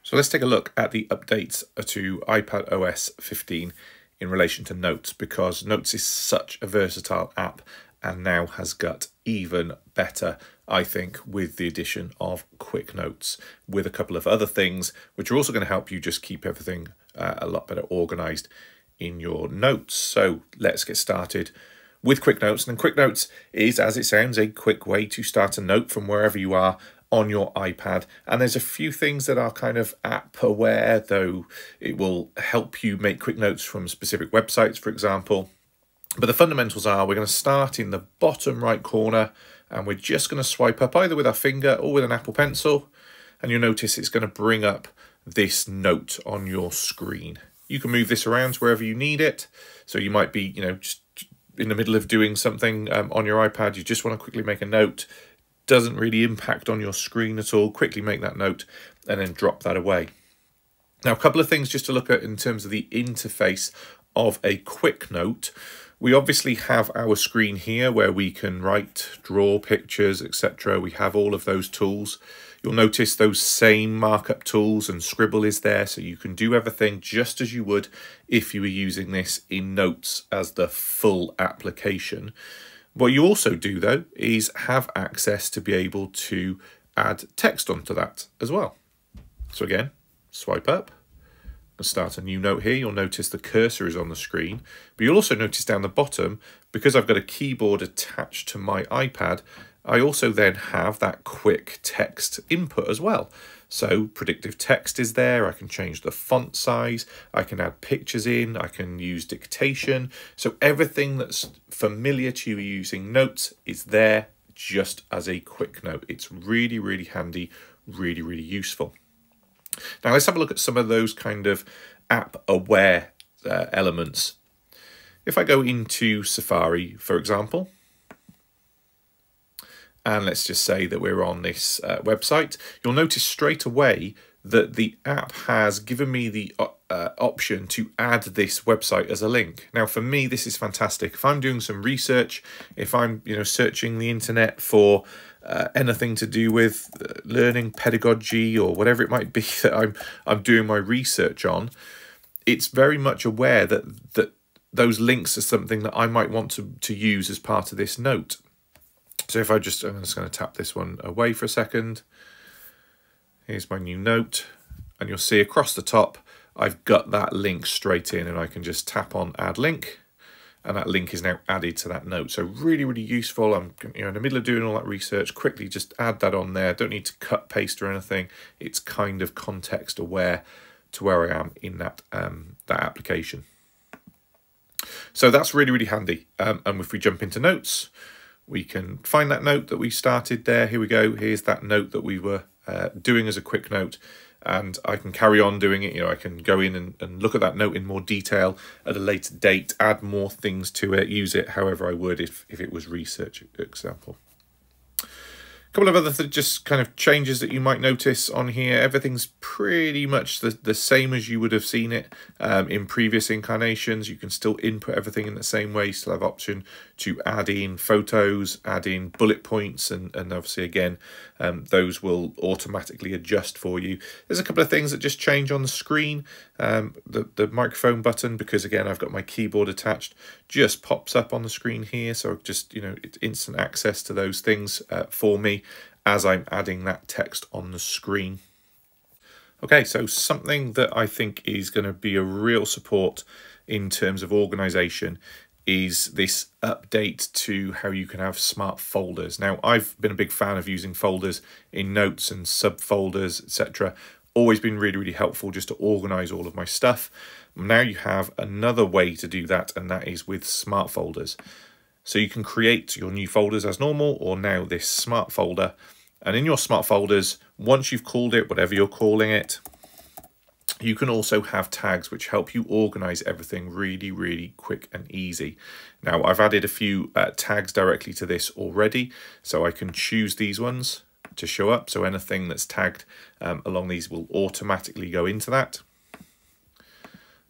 So let's take a look at the updates to iPadOS 15 in relation to Notes, because Notes is such a versatile app and now has got even better, I think, with the addition of Quick Notes, with a couple of other things which are also going to help you just keep everything a lot better organized in your notes. So let's get started with Quick Notes. And Quick Notes is, as it sounds, a quick way to start a note from wherever you are on your iPad. And there's a few things that are kind of app aware, though it will help you make quick notes from specific websites, for example. But the fundamentals are, we're going to start in the bottom right corner and we're just going to swipe up either with our finger or with an Apple Pencil. And you'll notice it's going to bring up this note on your screen. You can move this around to wherever you need it. So you might be, just in the middle of doing something on your iPad, you just want to quickly make a note. Doesn't really impact on your screen at all. Quickly make that note and then drop that away. Now, a couple of things just to look at in terms of the interface of a quick note. We obviously have our screen here where we can write, draw pictures, etc. We have all of those tools. You'll notice those same markup tools and Scribble is there, so you can do everything just as you would if you were using this in Notes as the full application. What you also do, though, is have access to be able to add text onto that as well. So again, swipe up and start a new note here. You'll notice the cursor is on the screen, but you'll also notice down the bottom, because I've got a keyboard attached to my iPad, I also then have that quick text input as well. So predictive text is there, I can change the font size, I can add pictures in, I can use dictation. So everything that's familiar to you using Notes is there just as a quick note. It's really, really handy, really, really useful. Now let's have a look at some of those kind of app aware elements. If I go into Safari, for example, and let's just say that we're on this website, you'll notice straight away that the app has given me the option to add this website as a link. Now, for me, this is fantastic. If I'm doing some research, if I'm searching the internet for anything to do with learning pedagogy or whatever it might be that I'm doing my research on, it's very much aware that those links are something that I might want to use as part of this note. So if I'm just going to tap this one away for a second. Here's my new note, and you'll see across the top, I've got that link straight in, and I can just tap on add link, and that link is now added to that note. So really, really useful. I'm in the middle of doing all that research, quickly just add that on there. Don't need to cut, paste or anything. It's kind of context aware to where I am in that, that application. So that's really, really handy. And if we jump into notes, we can find that note that we started there. Here we go. Here's that note that we were doing as a quick note, and I can carry on doing it. I can go in and look at that note in more detail at a later date, add more things to it, use it however I would if it was research example. A couple of other just kind of changes that you might notice on here. Everything's pretty much the same as you would have seen it in previous incarnations. You can still input everything in the same way. You still have option to add in photos, add in bullet points, and obviously again, those will automatically adjust for you. There's a couple of things that just change on the screen. The microphone button, because again, I've got my keyboard attached, just pops up on the screen here. So just, it's instant access to those things for me as I'm adding that text on the screen. Okay, so something that I think is going to be a real support in terms of organization is this update to how you can have smart folders. Now, I've been a big fan of using folders in Notes and subfolders, etc. Always been really, really helpful just to organize all of my stuff. Now you have another way to do that, and that is with smart folders. So you can create your new folders as normal, or now this smart folder. And in your smart folders, once you've called it, whatever you're calling it, you can also have tags which help you organize everything really, really quick and easy. Now, I've added a few tags directly to this already, so I can choose these ones to show up. So anything that's tagged along these will automatically go into that.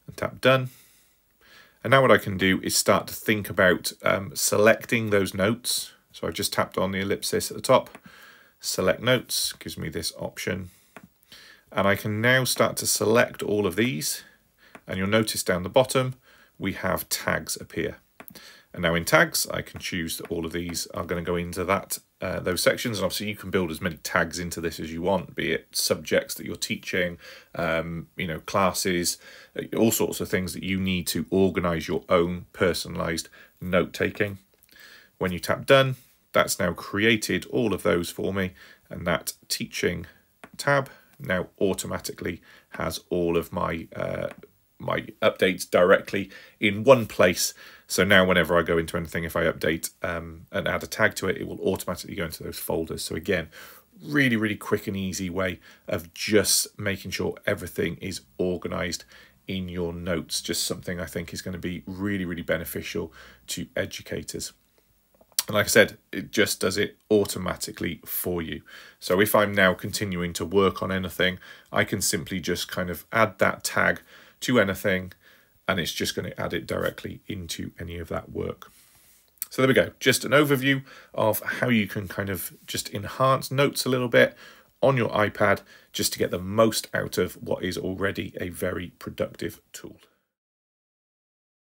And tap done. And now what I can do is start to think about selecting those notes. So I've just tapped on the ellipsis at the top, select notes, gives me this option. And I can now start to select all of these, and you'll notice down the bottom we have tags appear. And now in tags, I can choose that all of these are going to go into those sections. And obviously you can build as many tags into this as you want, be it subjects that you're teaching, you know, classes, all sorts of things that you need to organize your own personalized note taking. When you tap done, that's now created all of those for me. And that teaching tab now automatically has all of my my updates directly in one place. So now whenever I go into anything, if I update and add a tag to it, it will automatically go into those folders. So again, really, really quick and easy way of just making sure everything is organized in your notes. Just something I think is going to be really, really beneficial to educators. And like I said, it just does it automatically for you. So if I'm now continuing to work on anything, I can simply just kind of add that tag to anything, and it's just going to add it directly into any of that work. So there we go, just an overview of how you can kind of just enhance notes a little bit on your iPad just to get the most out of what is already a very productive tool.